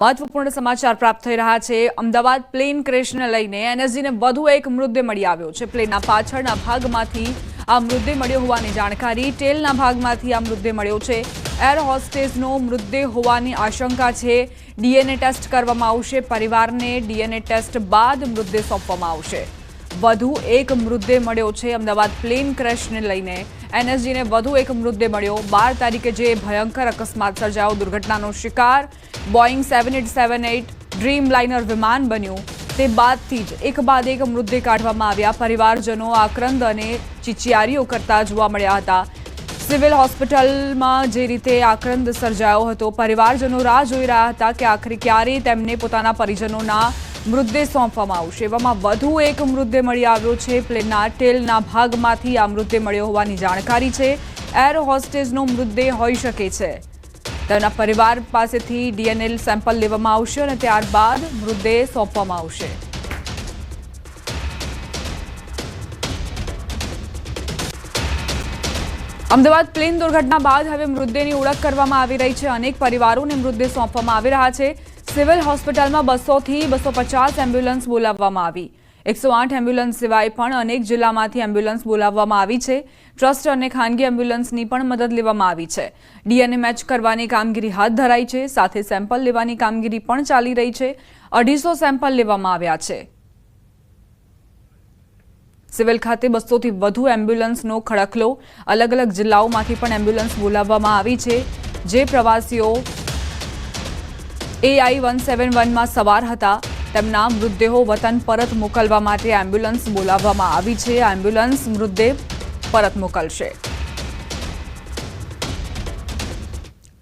महत्वपूर्ण समाचार प्राप्त થઈ રહ્યા છે। અમદાવાદ પ્લેન ક્રેશને લઈને એનએસજીને વધુ એક મૃતદેહ મળી આવ્યો છે। પ્લેનના પાછળના ભાગમાંથી આ મૃતદેહ મળ્યો હોવાની જાણકારી ટેલના ભાગમાંથી આ મૃતદેહ મળ્યો છે। એર હોસ્ટેસનો મૃતદેહ હોવાની આશંકા છે। ડીએનએ ટેસ્ટ કરવામાં આવશે। પરિવારને ડીએનએ ટેસ્ટ બાદ મૃતદેહ સોંપવામાં આવશે। વધુ એક મૃતદેહ મળ્યો છે। અમદાવાદ પ્લેન ક્રેશને લઈને એનએસજીને વધુ એક મૃતદેહ મળ્યો। 12 તારીખે જે ભયંકર અકસ્માત સર્જાયો, દુર્ઘટનાનો શિકાર બોઈંગ 7878 ડ્રીમલાઇનર વિમાન બન્યું, તે બાદથી જ એક બાદ એક મૃતદેહ કાઢવામાં આવ્યા। પરિવારજનો આક્રંદ અને ચીચિયારીઓ કરતા જોવા મળ્યા હતા। સિવિલ હોસ્પિટલમાં જે રીતે આક્રંદ સર્જાયો હતો, પરિવારજનો રાહ જોઈ રહ્યા હતા કે આખરે ક્યારે તેમને પોતાના પરિજનોના મૃતદેહ સોંપવામાં આવશે। એવામાં વધુ એક મૃતદેહ મળી આવ્યો છે। પ્લેનના ટેલના ભાગમાંથી આ મૃતદેહ મળ્યો હોવાની જાણકારી છે। એર હોસ્ટેસનો મૃતદેહ હોઈ શકે છે। તેના પરિવાર પાસેથી ડીએનએ સેમ્પલ લેવામાં આવશે અને ત્યારબાદ મૃતદેહ સોંપવામાં આવશે। અમદાવાદ પ્લેન દુર્ઘટના બાદ હવે મૃતદેહની ઓળખ કરવામાં આવી રહી છે। અનેક પરિવારોને મૃતદેહ સોંપવામાં આવી રહ્યા છે। સિવિલ હોસ્પિટલમાં 200 થી 250 એમ્બ્યુલન્સ બોલાવવામાં આવી। 108 એમ્બ્યુલન્સ સિવાય પણ અનેક જિલ્લામાંથી એમ્બ્યુલન્સ બોલાવવામાં આવી છે। ટ્રસ્ટ અને ખાનગી એમ્બ્યુલન્સની પણ મદદ લેવામાં આવી છે। ડીએનએ મેચ કરવાની કામગીરી હાથ ધરાઈ છે। સાથે સેમ્પલ લેવાની કામગીરી પણ ચાલી રહી છે। 250 સેમ્પલ લેવામાં આવ્યા છે। સિવિલ ખાતે 200 થી વધુ એમ્બ્યુલન્સનો ખડકલો, અલગ અલગ જિલ્લાઓમાંથી પણ એમ્બ્યુલન્સ બોલાવવામાં આવી છે। જે પ્રવાસીઓ AI 171માં સવાર હતા, તેમના મૃતદેહો વતન પરત મોકલવા માટે એમ્બ્યુલન્સ બોલાવવામાં આવી છે। આ એમ્બ્યુલન્સ મૃતદેહ પરત મોકલશે।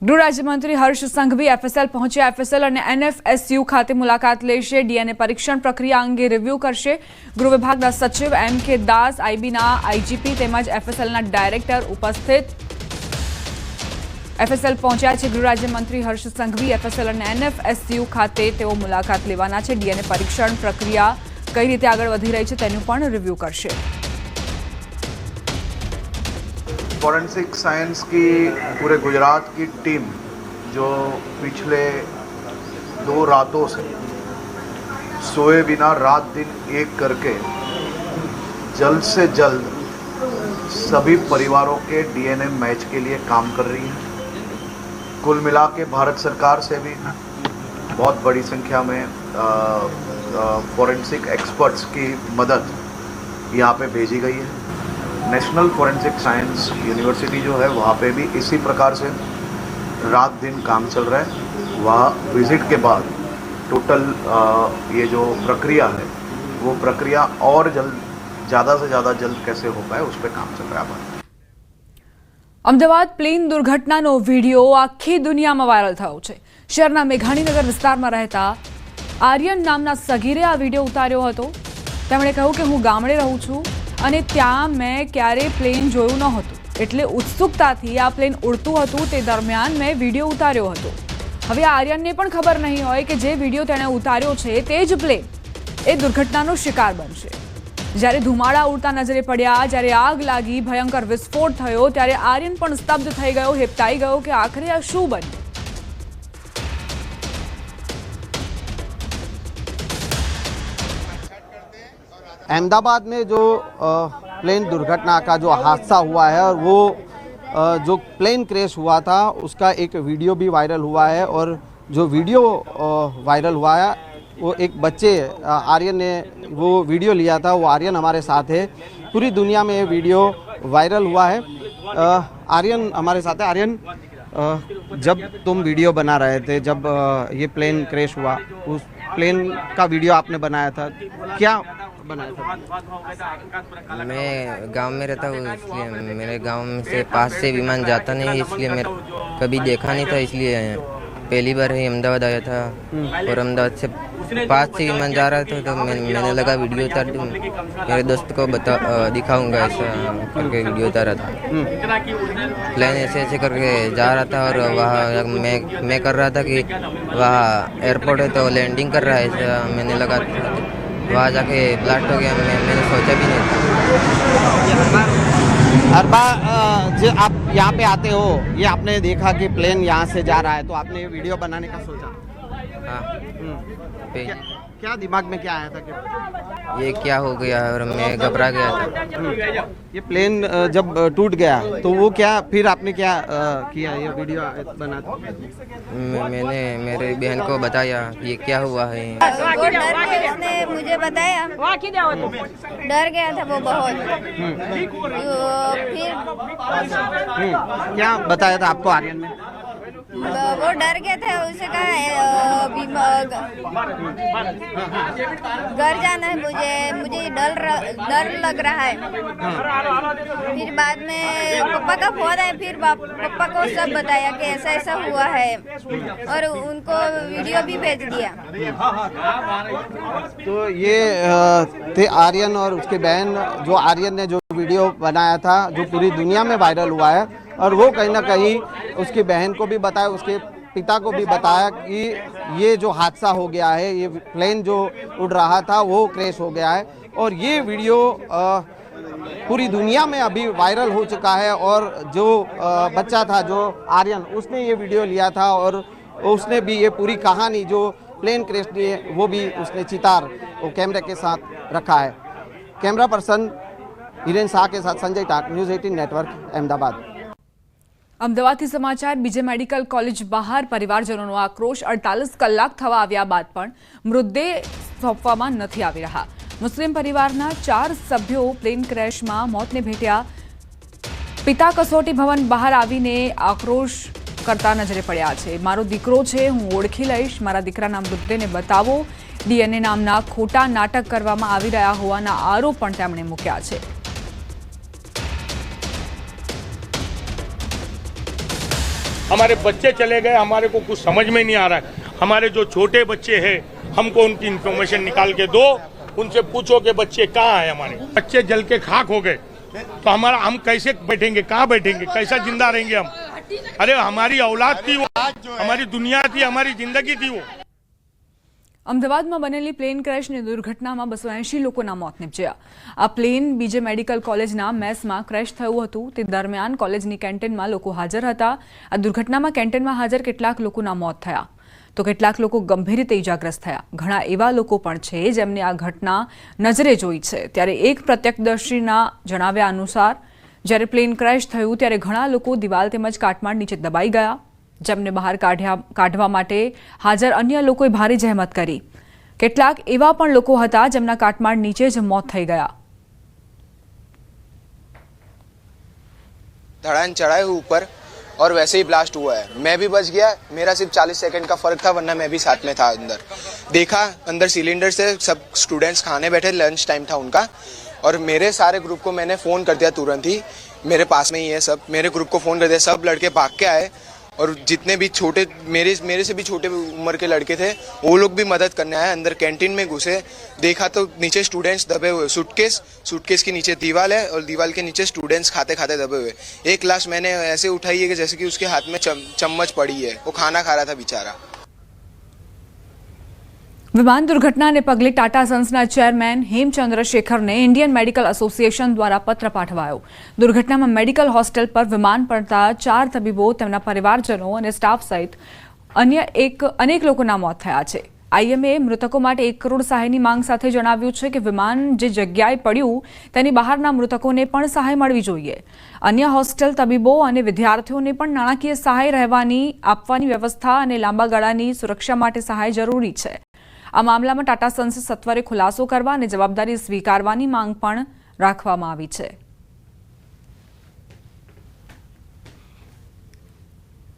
ગૃહ રાજ્યમંત્રી હર્ષ સંઘવી એફએસએલ પહોંચ્યા। એફએસએલ અને એનએફએસયુ ખાતે મુલાકાત લેશે। ડીએનએ પરીક્ષણ પ્રક્રિયા અંગે રિવ્યૂ કરશે। ગૃહ વિભાગના સચિવ MK દાસ, આઈબીના આઈજીપી તેમજ એફએસએલના ડાયરેક્ટર ઉપસ્થિત। એફએસએલ પહોંચ્યા છે ગૃહ રાજ્યમંત્રી હર્ષ સંઘવી। એફએસએલ અને એનએફએસયુ ખાતે તેઓ મુલાકાત લેવાના છે। ડીએનએ પરીક્ષણ પ્રક્રિયા કઈ રીતે આગળ વધી રહી છે તેનું પણ રિવ્યૂ કરશે। फॉरेंसिक साइंस की पूरे गुजरात की टीम जो पिछले 2 रातों से सोए बिना रात दिन एक करके जल्द से जल्द सभी परिवारों के डीएनए मैच के लिए काम कर रही है। कुल मिला के भारत सरकार से भी बहुत बड़ी संख्या में फॉरेंसिक एक्सपर्ट्स की मदद यहाँ पे भेजी गई है। नेशनल फॉरेंसिक साइंस यूनिवर्सिटी जो है वहाँ पे भी इसी प्रकार से रात दिन काम चल रहा है। वहाँ विजिट के बाद टोटल ये जो प्रक्रिया है वो प्रक्रिया और ज़्यादा से ज़्यादा जल्द कैसे हो पाए उस पर काम चल रहा है। અમદાવાદ પ્લેન દુર્ઘટનાનો વિડીયો આખી દુનિયામાં વાયરલ થયો છે। શહેરના મેઘાણીનગર વિસ્તારમાં રહેતા આર્યન નામના સગીરે આ વિડીયો ઉતાર્યો હતો। તેમણે કહ્યું કે હું ગામડે રહું છું અને ત્યાં મેં ક્યારેય પ્લેન જોયું નહોતું, એટલે ઉત્સુકતાથી આ પ્લેન ઉડતું હતું તે દરમિયાન મેં વિડીયો ઉતાર્યો હતો। હવે આર્યનને પણ ખબર નહીં હોય કે જે વિડીયો તેણે ઉતાર્યો છે તે જ પ્લેન એ દુર્ઘટનાનો શિકાર બનશે। જ્યારે ધુમાડા ઉડતા નજરે પડ્યા, જ્યારે આગ લાગી, ભયંકર વિસ્ફોટ થયો, ત્યારે આર્યન પણ સ્તબ્ધ થઈ ગયો, હેબતાઈ ગયો કે આખરે આ શું બન્યું। अहमदाबाद में जो प्लेन दुर्घटना का जो हादसा हुआ है और वो जो प्लेन क्रैश हुआ था उसका एक वीडियो भी वायरल हुआ है। और जो वीडियो वायरल हुआ है वो एक बच्चे आर्यन ने वो वीडियो लिया था। वो आर्यन हमारे साथ है। पूरी दुनिया में ये वीडियो वायरल हुआ है। आर्यन हमारे साथ है। आर्यन, जब तुम वीडियो बना रहे थे, जब ये प्लेन क्रैश हुआ, उस प्लेन का वीडियो आपने बनाया था, क्या बनाया था? मैं गांव में रहता हूँ, इसलिए मेरे गांव से पास से विमान जाता नहीं, इसलिए मैं कभी देखा नहीं था। इसलिए पहली बार ही अहमदाबाद आया था और अहमदाबाद से पास से विमान जा रहा था तो मैंने लगा वीडियो उतार दूँ, मेरे दोस्त को दिखाऊंगा, ऐसा करके वीडियो उतारा था। प्लेन ऐसे ऐसे करके जा रहा था और वहाँ मैं कर रहा था कि वहाँ एयरपोर्ट है तो लैंडिंग कर रहा है, ऐसा मैंने लगा। वहाँ जाके ब्लास्ट हो गया। मैंने सोचा भी नहीं था। हर बार जब आप यहाँ पे आते हो, ये आपने देखा कि प्लेन यहाँ से जा रहा है, तो आपने ये वीडियो बनाने का सोचा? हाँ पहली क्या दिमाग में क्या आया था कि ये क्या हो गया और मैं घबरा गया था। ये प्लेन जब टूट गया तो वो क्या फिर आपने क्या किया, ये वीडियो बना? मैंने मेरे बहन को बताया ये क्या हुआ है। वो डर के उसने मुझे बताया, डर गया था वो बहुत। फिर क्या बताया था आपको आर्यन ने? वो डर गया था, उसे कहा घर जाना है, मुझे डर लग रहा है। फिर बाद में पापा का फोन आया, फिर पापा को सब बताया कि ऐसा ऐसा हुआ है और उनको वीडियो भी भेज दिया। तो ये थे आर्यन और उसके बहन, जो आर्यन ने जो वीडियो बनाया था जो पूरी दुनिया में वायरल हुआ है, और वो कहीं ना कहीं उसकी बहन को भी बताया, उसके पिता को भी बताया कि ये जो हादसा हो गया है, ये प्लेन जो उड़ रहा था वो क्रैश हो गया है। और ये वीडियो पूरी दुनिया में अभी वायरल हो चुका है। और जो बच्चा था जो आर्यन, उसने ये वीडियो लिया था और उसने भी ये पूरी कहानी जो प्लेन क्रैश की है वो भी उसने चितार वो कैमरे के साथ रखा है। कैमरा पर्सन हिरेन शाह के साथ संजय टाक, न्यूज़ 18 नेटवर्क, अहमदाबाद। અમદાવાદથી સમાચાર. બીજે મેડિકલ કોલેજ બહાર પરિવારજનોનો આક્રોશ. 48 કલાક થવા આવ્યા બાદ પણ મૃતદેહ સોંપવામાં નથી આવી રહ્યા. મુસ્લિમ પરિવારના 4 સભ્યો પ્લેન ક્રેશમાં મોતને ભેટ્યા. પિતા કસોટી ભવન બહાર આવીને આક્રોશ કરતા નજરે પડ્યા છે. મારો દીકરો છે, હું ઓળખી લઈશ, મારા દીકરાના મૃતદેહને બતાવો. ડીએનએ નામના ખોટા નાટક કરવામાં આવી રહ્યા હોવાના આરોપ પણ તેમણે મૂક્યા છે. हमारे बच्चे चले गए, हमारे को कुछ समझ में नहीं आ रहा है। हमारे जो छोटे बच्चे हैं, हमको उनकी इन्फॉर्मेशन निकाल के दो, उनसे पूछो कि बच्चे कहाँ हैं। हमारे बच्चे जल के खाक हो गए तो हम कैसे बैठेंगे, कहाँ बैठेंगे, कैसा जिंदा रहेंगे हम? अरे हमारी औलाद थी वो, हमारी दुनिया थी, हमारी जिंदगी थी वो। અમદાવાદમાં બનેલી પ્લેન ક્રેશની દુર્ઘટનામાં 280 લોકોના મોત નિપજ્યા. આ પ્લેન બીજે મેડિકલ કોલેજના મેસમાં ક્રેશ થયું હતું. તે દરમિયાન કોલેજની કેન્ટીનમાં લોકો હાજર હતા. આ દુર્ઘટનામાં કેન્ટીનમાં હાજર કેટલાક લોકોના મોત થયા તો કેટલાક લોકો ગંભીર રીતે ઇજાગ્રસ્ત થયા. ઘણા એવા લોકો પણ છે જેમને આ ઘટના નજરે જોઈ છે. ત્યારે એક પ્રત્યક્ષદર્શીના જણાવ્યા અનુસાર જ્યારે પ્લેન ક્રેશ થયું ત્યારે ઘણા લોકો દિવાલ તેમજ કાટમાળ નીચે દબાઈ ગયા. જેમને બહાર કાઢવા માટે હાજર અન્ય લોકોએ ભારે જહેમત કરી. કેટલાક એવા પણ લોકો હતા જેમના કાટમાળ નીચે જ મોત થઈ ગયા. धड़ान चढ़ा है ऊपर और वैसे ही ब्लास्ट हुआ है। मैं भी बच गया, मेरा सिर्फ 40 सेकंड का फर्क था, वरना मैं भी साथ में था अंदर। देखा अंदर सिलेंडर से सब स्टूडेंट्स खाने बैठे, लंच टाइम था उनका, और मेरे सारे ग्रुप को मैंने फ़ोन कर दिया तुरंत ही। मेरे पास में ही है सब, मेरे ग्रुप को फ़ोन कर दिया, सब लड़के भाग के आए। और जितने भी छोटे मेरे से भी छोटे उम्र के लड़के थे वो लोग भी मदद करने आए। अंदर कैंटीन में घुसे, देखा तो नीचे स्टूडेंट्स दबे हुए, सूटकेस के नीचे दीवार है और दीवार के नीचे स्टूडेंट्स खाते खाते दबे हुए। एक लाश मैंने ऐसे उठाई है कि जैसे कि उसके हाथ में चम्मच पड़ी है, वो खाना खा रहा था बेचारा। વિમાન દુર્ઘટનાને પગલે ટાટા સન્સના ચેરમેન હેમ ચંદ્રશેખરને ઇન્ડિયન મેડિકલ એસોસિએશન દ્વારા પત્ર પાઠવાયો. દુર્ઘટનામાં મેડિકલ હોસ્ટેલ પર વિમાન પડતા 4 તબીબો, તેમના પરિવારજનો અને સ્ટાફ સહિત અન્ય અનેક લોકોના મોત થયા છે. આઈએમએ મૃતકો માટે 1 કરોડ સહાયની માંગ સાથે જણાવ્યું છે કે વિમાન જે જગ્યાએ પડ્યું તેની બહારના મૃતકોને પણ સહાય મળવી જોઈએ. અન્ય હોસ્ટેલ તબીબો અને વિદ્યાર્થીઓને પણ નાણાકીય સહાય આપવાની વ્યવસ્થા અને લાંબા ગાળાની સુરક્ષા માટે સહાય જરૂરી છે. આ મામલામાં ટાટા સન્સે સત્વરે ખુલાસો કરવા અને જવાબદારી સ્વીકારવાની માંગ પણ રાખવામાં આવી છે.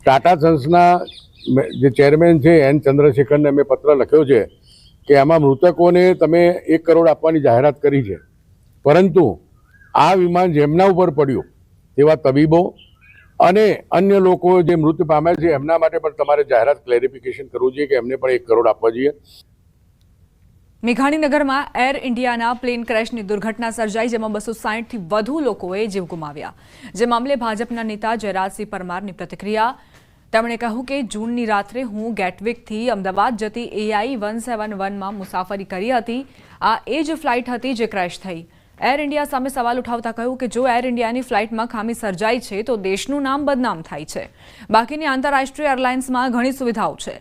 ટાટા સન્સના જે ચેરમેન છે એન ચંદ્રશેખરને અમે પત્ર લખ્યો છે કે આમાં મૃતકોને તમે 1 કરોડ આપવાની જાહેરાત કરી છે, પરંતુ આ વિમાન જેમના ઉપર પડ્યું તેવા તબીબો અને અન્ય લોકો જે મૃત્યુ પામ્યા છે એમના માટે પણ તમારે જાહેરાત ક્લેરિફિકેશન કરવું જોઈએ કે એમને પણ 1 કરોડ આપવા જોઈએ. મેઘાણીનગરમાં એર ઇન્ડિયાના પ્લેન ક્રેશની દુર્ઘટના સર્જાઈ, જેમાં 260થી વધુ લોકોએ જીવ ગુમાવ્યા. જે મામલે ભાજપના નેતા જયરાજસિંહ પરમારની પ્રતિક્રિયા. તેમણે કહ્યું કે જૂનની રાત્રે હું ગેટવિકથી અમદાવાદ જતી AI 171માં મુસાફરી કરી હતી. આ એ જ ફ્લાઇટ હતી જે ક્રેશ થઈ. એર ઇન્ડિયા સામે સવાલ ઉઠાવતા કહ્યું કે જો એર ઇન્ડિયાની ફ્લાઇટમાં ખામી સર્જાઈ છે તો દેશનું નામ બદનામ થાય છે. બાકીની આંતરરાષ્ટ્રીય એરલાઇન્સમાં ઘણી સુવિધાઓ છે.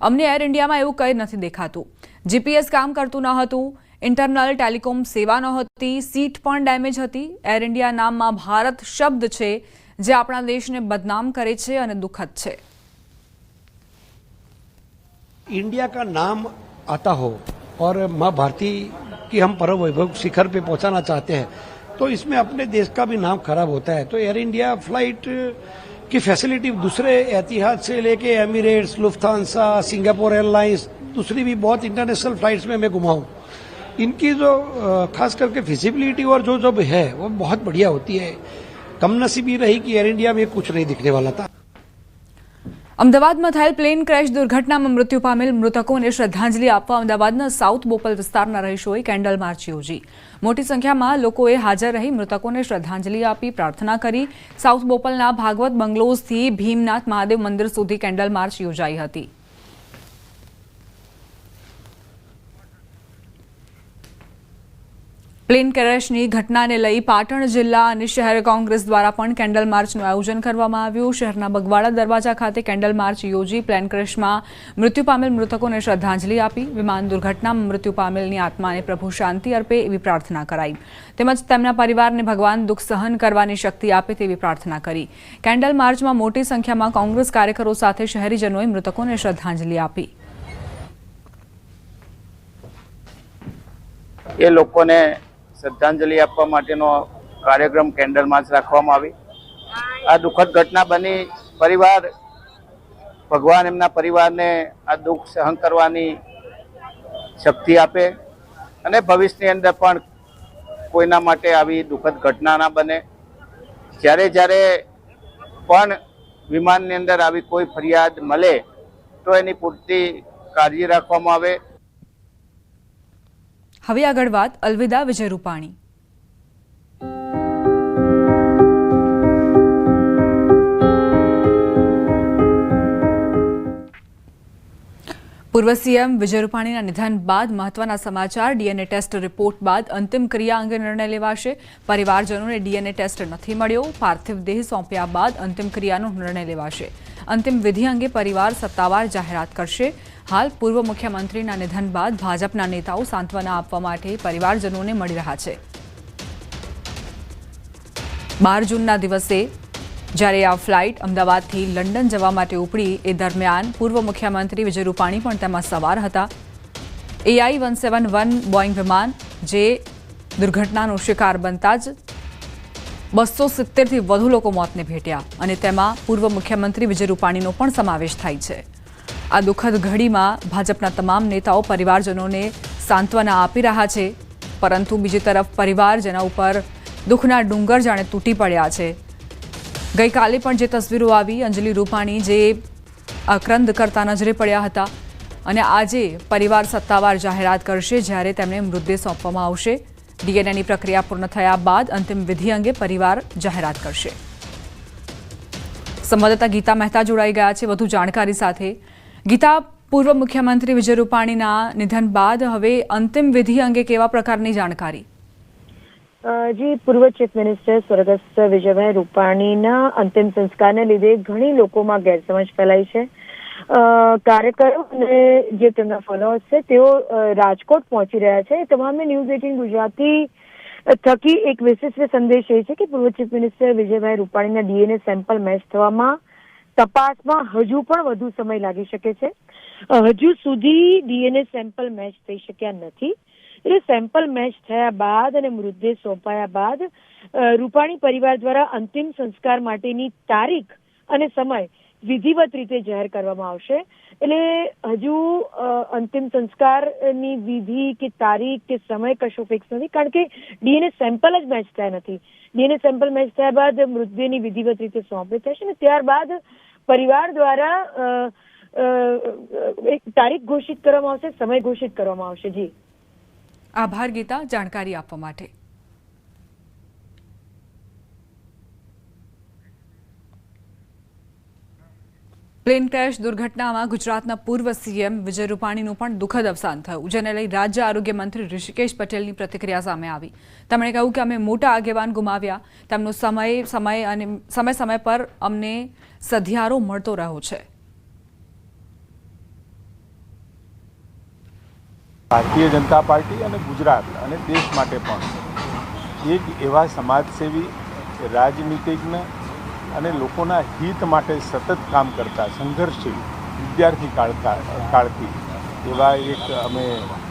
અમને એર ઇન્ડિયામાં એવું કંઈ નથી દેખાતું. જીપીએસ કામ કરતું ન હતું, ઇન્ટરનલ ટેલિકોમ સેવા નહોતી, સીટ પણ ડેમેજ હતી. એર ઇન્ડિયા નામમાં ભારત શબ્દ છે જે આપણા દેશને બદનામ કરે છે અને દુઃખદ છે. इंडिया का नाम आता हो और माँ भारती की हम परम वैभव शिखर पे पहुंचाना चाहते हैं तो इसमें अपने देश का भी नाम खराब होता है. तो एयर इंडिया फ्लाइट की फैसिलिटी दूसरे एतिहाद से लेके एमिरेट्स, लुफ्थांसा, सिंगापुर एयरलाइंस, दूसरी भी बहुत इंटरनेशनल फ्लाइट्स में मैं घुमा हूँ. इनकी जो खास करके फिजिबिलिटी और जो जो है वो बहुत बढ़िया होती है. कमनसीबी रही कि एयर इंडिया में कुछ नहीं दिखने वाला था. અમદાવાદમાં થયેલ પ્લેન ક્રેશ દુર્ઘટનામાં મૃત્યુ પામેલ મૃતકોને શ્રદ્ધાંજલિ આપવા અમદાવાદના સાઉથ બોપલ વિસ્તારના રહીશોએ કેન્ડલ માર્ચ યોજી. મોટી સંખ્યામાં લોકોએ હાજર રહી મૃતકોને શ્રદ્ધાંજલિ આપી, પ્રાર્થના કરી. સાઉથ બોપલના ભાગવત બંગલોઝથી ભીમનાથ મહાદેવ મંદિર સુધી કેન્ડલ માર્ચ યોજાઈ હતી. પ્લેન ક્રેશની ઘટનાને લઈ પાટણ જિલ્લા અને શહેર કોંગ્રેસ દ્વારા પણ કેન્ડલ માર્ચનું આયોજન કરવામાં આવ્યું. શહેરના બગવાડા દરવાજા ખાતે કેન્ડલ માર્ચ યોજી પ્લેન ક્રેશમાં મૃત્યુ પામેલ મૃતકોને શ્રદ્ધાંજલિ આપી. વિમાન દુર્ઘટનામાં મૃત્યુ પામેલની આત્માને પ્રભુ શાંતિ અર્પે એવી પ્રાર્થના કરાઈ. તેમજ તેમના પરિવારને ભગવાન દુઃખ સહન કરવાની શક્તિ આપે તેવી પ્રાર્થના કરી. કેન્ડલ માર્ચમાં મોટી સંખ્યામાં કોંગ્રેસ કાર્યકરો સાથે શહેરીજનોએ મૃતકોને શ્રદ્ધાંજલિ આપી. એ લોકોને શ્રદ્ધાંજલિ આપવા માટેનો કાર્યક્રમ કેન્ડલ માર્ચ રાખવામાં આવી. આ દુઃખદ ઘટના બની, પરિવાર ભગવાન એમના પરિવારને આ દુઃખ સહન કરવાની શક્તિ આપે અને ભવિષ્યની અંદર પણ કોઈના માટે આવી દુઃખદ ઘટના ના બને. જ્યારે પણ વિમાનની અંદર આવી કોઈ ફરિયાદ મળે તો એની પૂરતી કાળજી રાખવામાં આવે. હવે આગળ વાત અલવિદા વિજય રૂપાણી. પૂર્વ સીએમ વિજય રૂપાણીના નિધન બાદ મહત્વના સમાચાર. ડીએનએ ટેસ્ટ રિપોર્ટ બાદ અંતિમ ક્રિયા અંગે નિર્ણય લેવાશે. પરિવારજનોને ડીએનએ ટેસ્ટ નથી મળ્યો. પાર્થિવ દેહ સોંપ્યા બાદ અંતિમ ક્રિયાનો નિર્ણય લેવાશે. અંતિમ વિધિ અંગે પરિવાર સત્તાવાર જાહેરાત કરશે. હાલ પૂર્વ મુખ્યમંત્રીના નિધન બાદ ભાજપના નેતાઓ સાંત્વના આપવા માટે પરિવારજનોને મળી રહ્યા છે. 12 જૂનના દિવસે જ્યારે આ ફ્લાઇટ અમદાવાદથી લંડન જવા માટે ઉપડી એ દરમિયાન પૂર્વ મુખ્યમંત્રી વિજય રૂપાણી પણ તેમાં સવાર હતા. AI-171 બોઇંગ વિમાન જે દુર્ઘટનાનો શિકાર બનતા જ 270થી વધુ લોકો મોતને ભેટ્યા અને તેમાં પૂર્વ મુખ્યમંત્રી વિજય રૂપાણીનો પણ સમાવેશ થાય છે. આ દુઃખદ ઘડીમાં ભાજપના તમામ નેતાઓ પરિવારજનોને સાંત્વના આપી રહ્યા છે, પરંતુ બીજી તરફ પરિવાર જેના ઉપર દુઃખના ડુંગર જાણે તૂટી પડ્યા છે. ગઈકાલે પણ જે તસવીરો આવી, અંજલિ રૂપાણી જે આક્રંદ કરતા નજરે પડ્યા હતા અને આજે પરિવાર સત્તાવાર જાહેરાત કરશે જ્યારે તેમને મૃતદેહ સોંપવામાં આવશે. ડીએનએની પ્રક્રિયા પૂર્ણ થયા બાદ અંતિમ વિધિ અંગે પરિવાર જાહેરાત કરશે. સંવાદદાતા ગીતા મહેતા જોડાઈ ગયા છે વધુ જાણકારી સાથે. ગીતા, પૂર્વ મુખ્યમંત્રી વિજય રૂપાણીના નિધન બાદ હવે અંતિમ વિધિ અંગે કેવા પ્રકારની જાણકારી? જી, પૂર્વ ચીફ મિનિસ્ટર સ્વર્ગસ્થ વિજયભાઈ રૂપાણીના અંતિમ સંસ્કારને લીધે ઘણી લોકોમાં ગેરસમજ ફેલાઈ છે. કાર્યકરો અને જે તેમના ફોલોઅર્સ છે તેઓ રાજકોટ પહોંચી રહ્યા છે. તમામે ન્યૂઝ 18 ગુજરાતી થકી એક વિશિષ્ટ સંદેશ એ છે કે પૂર્વ ચીફ મિનિસ્ટર વિજયભાઈ રૂપાણીના ડીએનએ સેમ્પલ મેચ થવામાં તપાસમાં હજુ પણ વધુ સમય લાગી શકે છે. હજુ સુધી ડીએનએ સેમ્પલ મેચ થઈ શક્યા નથી. એટલે સેમ્પલ મેચ થયા બાદ અને મૃતદેહ સોંપાયા બાદ રૂપાણી પરિવાર દ્વારા અંતિમ સંસ્કાર માટેની તારીખ અને સમય વિધિવત રીતે જાહેર કરવામાં આવશે. એટલે હજુ અંતિમ સંસ્કારની વિધિ કે તારીખ કે સમય કશો ફિક્સ નથી, કારણ કે ડીએનએ સેમ્પલ જ મેચ થયા નથી. ડીએનએ સેમ્પલ મેચ થયા બાદ મૃતદેહની વિધિવત રીતે સોંપણી થશે અને ત્યારબાદ પરિવાર દ્વારા એક તારીખ ઘોષિત કરવામાં આવશે, સમય ઘોષિત કરવામાં આવશે. જી, આભાર ગીતા જાણકારી આપવા માટે. પ્લેન ક્રેશ દુર્ઘટનામાં ગુજરાતના પૂર્વ સીએમ વિજય રૂપાણીનું પણ દુઃખદ અવસાન થયું, જેને લઈ રાજ્ય આરોગ્ય મંત્રી ઋષિકેશ પટેલની પ્રતિક્રિયા સામે આવી. તેમણે કહ્યું કે અમે મોટા આગેવાન ગુમાવ્યા, તેમનો સમય પર અમને સધિયારો મળતો રહ્યો છે. ભારતીય જનતા પાર્ટી અને ગુજરાત અને દેશ માટે પણ એક એવા સમાજસેવી, રાજનીતિજ્ઞ અને લોકોના હિત માટે સતત કામ કરતા સંઘર્ષશીલ વિદ્યાર્થી કાળથી એવા એક અમે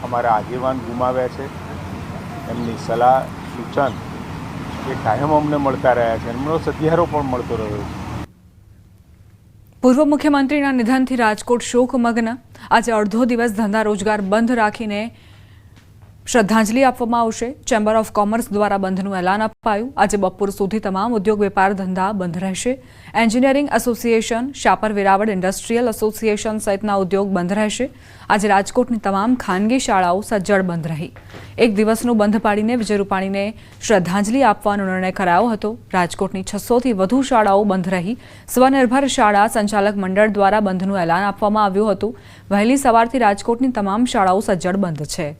અમારા આગેવાન ગુમાવ્યા છે. એમની સલાહ સૂચન એ કાયમ અમને મળતા રહ્યા છે, એમનો સધિયારો પણ મળતો રહ્યો છે. પૂર્વ મુખ્યમંત્રીના નિધનથી રાજકોટ શોકમગ્ન. આજે અડધો દિવસ ધંધા રોજગાર બંધ રાખીને શ્રદ્ધાંજલિ આપવામાં આવશે. ચેમ્બર ઓફ કોમર્સ દ્વારા બંધનું એલાન અપાયું. આજે બપોર સુધી તમામ ઉદ્યોગ વેપાર ધંધા બંધ રહેશે. Engineering association, Shapar Veraval industrial association સહિતના ઉદ્યોગ બંધ રહેશે. આજે રાજકોટની તમામ ખાનગી શાળાઓ સજ્જડ બંધ રહી. એક દિવસનું બંધ પાડીને વિજય રૂપાણીને શ્રદ્ધાંજલિ આપવાનો નિર્ણય કરાયો હતો. રાજકોટની 600થી વધુ શાળાઓ બંધ રહી. સ્વનિર્ભર શાળા સંચાલક મંડળ દ્વારા બંધનું એલાન આપવામાં આવ્યું હતું. વહેલી સવારથી રાજકોટની તમામ શાળાઓ સજ્જડ બંધ છે.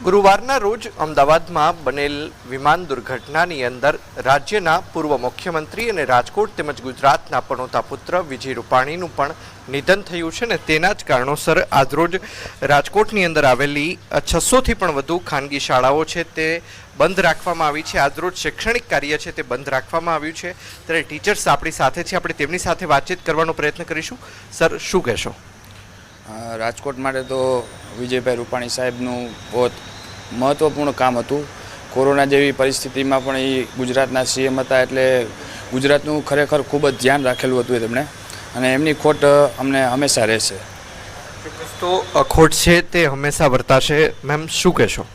ગુરુવારના રોજ અમદાવાદમાં બનેલ વિમાન દુર્ઘટનાની અંદર રાજ્યના પૂર્વ મુખ્યમંત્રી અને રાજકોટ તેમજ ગુજરાતના પનોતા પુત્ર વિજય રૂપાણીનું પણ નિધન થયું છે ને તેના જ કારણોસર આજરોજ રાજકોટની અંદર આવેલી 600થી પણ વધુ ખાનગી શાળાઓ છે તે બંધ રાખવામાં આવી છે. આજરોજ શૈક્ષણિક કાર્ય છે તે બંધ રાખવામાં આવ્યું છે. ત્યારે ટીચર્સ આપણી સાથે છે, આપણે તેમની સાથે વાતચીત કરવાનો પ્રયત્ન કરીશું. સર, શું કહેશો? રાજકોટ માટે તો વિજયભાઈ રૂપાણી સાહેબનું બહુ મહત્ત્વપૂર્ણ કામ હતું. કોરોના જેવી પરિસ્થિતિમાં પણ એ ગુજરાતના સીએમ હતા, એટલે ગુજરાતનું ખરેખર ખૂબ જ ધ્યાન રાખેલું હતું તેમણે, અને એમની ખોટ અમને હંમેશા રહેશે. તો ખોટ છે તે હંમેશા વર્તાશે. મેમ, શું કહેશો?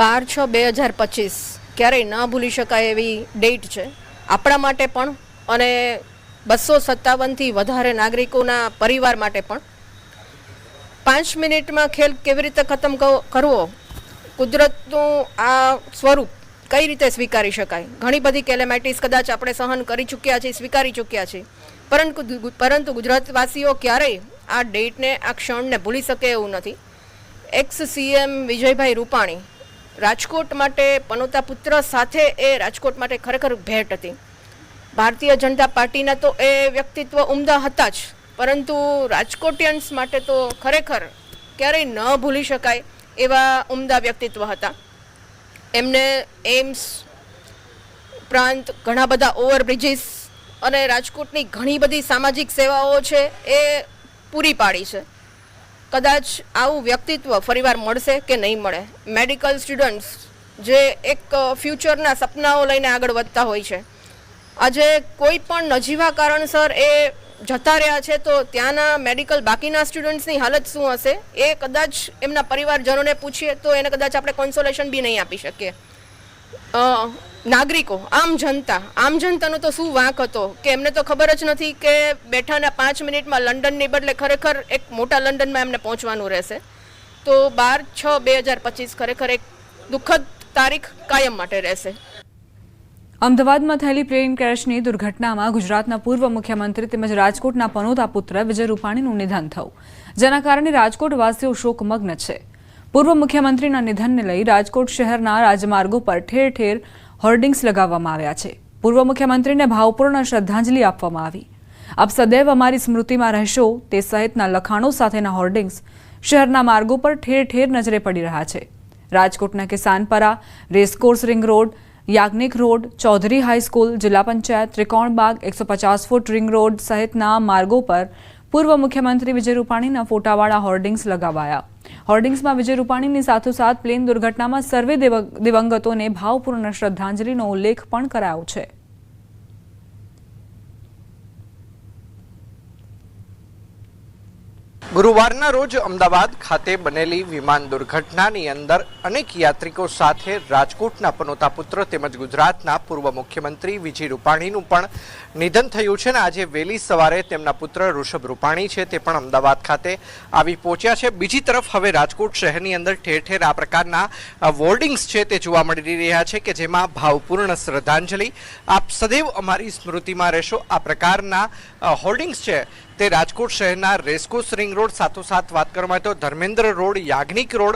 12/6/2025 ક્યારેય ન ભૂલી શકાય એવી ડેટ છે આપણા માટે પણ, અને 257થી વધારે નાગરિકોના પરિવાર માટે પણ. 5 મિનિટમાં ખેલ કેવી રીતે ખતમ કરવો, કુદરતનું આ સ્વરૂપ કઈ રીતે સ્વીકારી શકાય. ઘણી બધી કેલેમાઇટીસ કદાચ આપણે સહન કરી ચૂક્યા છીએ, સ્વીકારી ચૂક્યા છીએ, પરંતુ ગુજરાતવાસીઓ ક્યારેય આ ડેટને, આ ક્ષણને ભૂલી શકે એવું નથી. એક્સ સીએમ વિજયભાઈ રૂપાણી રાજકોટ માટે પનોતા પુત્ર સાથે એ રાજકોટ માટે ખરેખર ભેટ હતી. ભારતીય જનતા પાર્ટીના તો એ વ્યક્તિત્વ ઉમદા હતા જ, પરંતુ રાજકોટિયન્સ માટે તો ખરેખર ક્યારેય ન ભૂલી શકાય એવા ઉમદા વ્યક્તિત્વ હતા. એમને એમ્સ ઉપરાંત ઘણા બધા ઓવરબ્રિજીસ અને રાજકોટની ઘણી બધી સામાજિક સેવાઓ છે એ પૂરી પાડી છે. કદાચ આવું વ્યક્તિત્વ ફરીવાર મળશે કે નહીં મળે. મેડિકલ સ્ટુડન્ટ્સ જે એક ફ્યુચરના સપનાઓ લઈને આગળ વધતા હોય છે, આજે કોઈ પણ નજીવા કારણસર એ જતા રહ્યા છે, તો ત્યાંના મેડિકલ બાકીના સ્ટુડન્ટ્સની હાલત શું હશે એ કદાચ એમના પરિવારજનોને પૂછીએ તો એને કદાચ આપણે કોન્સોલેશન બી નહીં આપી શકીએ. નાગરિકો, આમ જનતાનો તો શું વાંક હતો કે એમને તો ખબર જ નથી કે બેઠાના 5 મિનિટમાં લંડનની બદલે ખરેખર એક મોટા લંડનમાં એમને પહોંચવાનું રહેશે. તો 12/6/2025 ખરેખર એક દુઃખદ તારીખ કાયમ માટે રહેશે. અમદાવાદમાં થયેલી પ્લેન ક્રેશની દુર્ઘટનામાં ગુજરાતના પૂર્વ મુખ્યમંત્રી તેમજ રાજકોટના પનોતા પુત્ર વિજય રૂપાણીનું નિધન થયું, જેના કારણે રાજકોટવાસીઓ શોકમગ્ન છે. પૂર્વ મુખ્યમંત્રીના નિધનને લઈ રાજકોટ શહેરના રાજમાર્ગો પર ઠેર ઠેર હોર્ડિંગ્સ લગાવવામાં આવ્યા છે. પૂર્વ મુખ્યમંત્રીને ભાવપૂર્ણ શ્રદ્ધાંજલિ આપવામાં આવી. આપ સદૈવ અમારી સ્મૃતિમાં રહેશો તે સહિતના લખાણો સાથેના હોર્ડિંગ્સ શહેરના માર્ગો પર ઠેર ઠેર નજરે પડી રહ્યા છે. રાજકોટના Kisanpara, racecourse ring road, Yagnik road, Chaudhary high school, જિલ્લા panchayat, Trikonbaug, 150 foot ring road સહિતના માર્ગો પર પૂર્વ મુખ્યમંત્રી વિજય રૂપાણીના ફોટાવાળા હોર્ડિંગ્સ લગાવાયા. હોર્ડિંગ્સમાં વિજય રૂપાણીની સાથોસાથ પ્લેન દુર્ઘટનામાં સર્વે દિવંગતોને ભાવપૂર્ણ શ્રદ્ધાંજલિનો ઉલ્લેખ પણ કરાયો છે. ગુરુવારના રોજ અમદાવાદ ખાતે બનેલી વિમાન દુર્ઘટનાની અંદર અનેક યાત્રિકો સાથે રાજકોટના પનોતા પુત્ર તેમજ ગુજરાતના પૂર્વ મુખ્યમંત્રી વિજય રૂપાણીનું પણ નિધન થયું છે ને આજે વહેલી સવારે તેમના પુત્ર ઋષભ રૂપાણી છે તે પણ અમદાવાદ ખાતે આવી પહોંચ્યા છે। બીજી તરફ હવે રાજકોટ શહેરની અંદર ઠેર ઠેર આ પ્રકારના વોર્ડિંગ્સ છે તે જોવા મળી રહ્યા છે કે જેમાં ભાવપૂર્ણ શ્રદ્ધાંજલિ, આપ સદૈવ અમારી સ્મૃતિમાં રહેશો, આ પ્રકારના હોર્ડિંગ્સ છે તે રાજકોટ શહેરના રેસકોર્સ રિંગ રોડ, સાથોસાથ વાત કરવામાં તો ધર્મેન્દ્ર રોડ, યાજ્ઞિક રોડ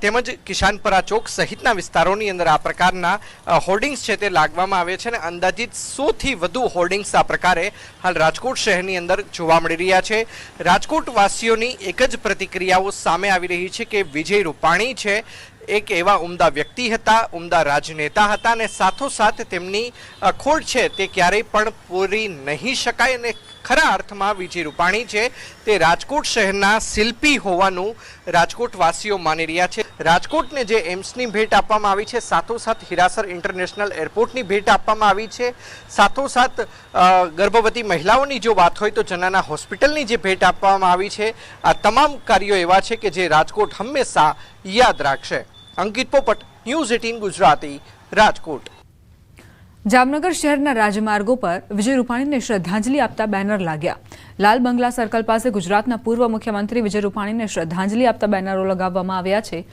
તેમજ કિશાનપરા ચોક સહિતના વિસ્તારોની અંદર આ પ્રકારના હોર્ડિંગ્સ છે તે લાગવામાં આવે છે અને અંદાજિત 100થી વધુ હોર્ડિંગ્સ આ પ્રકારે હાલ રાજકોટ શહેરની અંદર જોવા મળી રહ્યા છે। રાજકોટ વાસીઓની એક જ પ્રતિક્રિયાઓ સામે આવી રહી છે કે વિજય રૂપાણી છે એક એવા ઉમદા વ્યક્તિ હતા, ઉમદા રાજનેતા હતા અને સાથોસાથ તેમની ખોટ છે તે ક્યારેય પણ પૂરી નહીં શકાય અને ખરા અર્થમાં વિજય રૂપાણી છે તે રાજકોટ શહેરના શિલ્પી હોવાનું રાજકોટ વાસીઓ માની રહ્યા છે। રાજકોટને જે એમ્સની ભેટ આપવામાં આવી છે, સાથોસાથ હીરાસર ઇન્ટરનેશનલ એરપોર્ટની ભેટ આપવામાં આવી છે, સાથોસાથ ગર્ભવતી મહિલાઓની જો વાત હોય તો જનાના હોસ્પિટલની જે ભેટ આપવામાં આવી છે, આ તમામ કાર્યો એવા છે કે જે રાજકોટ હંમેશા યાદ રાખશે। અંકિત પોપટ, ન્યૂઝ 18 ગુજરાતી, રાજકોટ। જામનગર શહેરના રાજમાર્ગો પર વિજય રૂપાણીને શ્રદ્ધાંજલિ આપતા બેનર લાગ્યા। લાલ બંગલા સર્કલ પાસે ગુજરાતના પૂર્વ મુખ્યમંત્રી વિજય રૂપાણીને શ્રદ્ધાંજલિ આપતા બેનરો લગાવવામાં આવ્યા છે।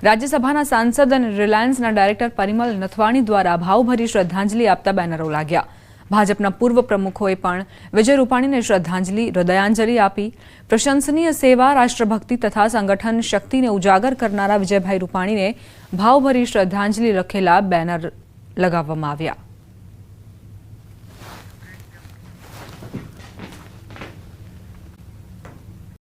રાજ્યસભાના સાંસદ અને રિલાયન્સના ડાયરેક્ટર પરિમલ નથવાણી દ્વારા ભાવભરી શ્રદ્ધાંજલિ આપતા બેનરો લાગ્યા। ભાજપના પૂર્વ પ્રમુખોએ પણ વિજય રૂપાણીને શ્રદ્ધાંજલિ, હૃદયાંજલિ આપી। પ્રશંસનીય સેવા, રાષ્ટ્રભક્તિ તથા સંગઠન શક્તિને ઉજાગર કરનારા વિજયભાઈ રૂપાણીને ભાવભરી શ્રદ્ધાંજલિ લખેલા બેનર લગાવવામાં આવ્યા।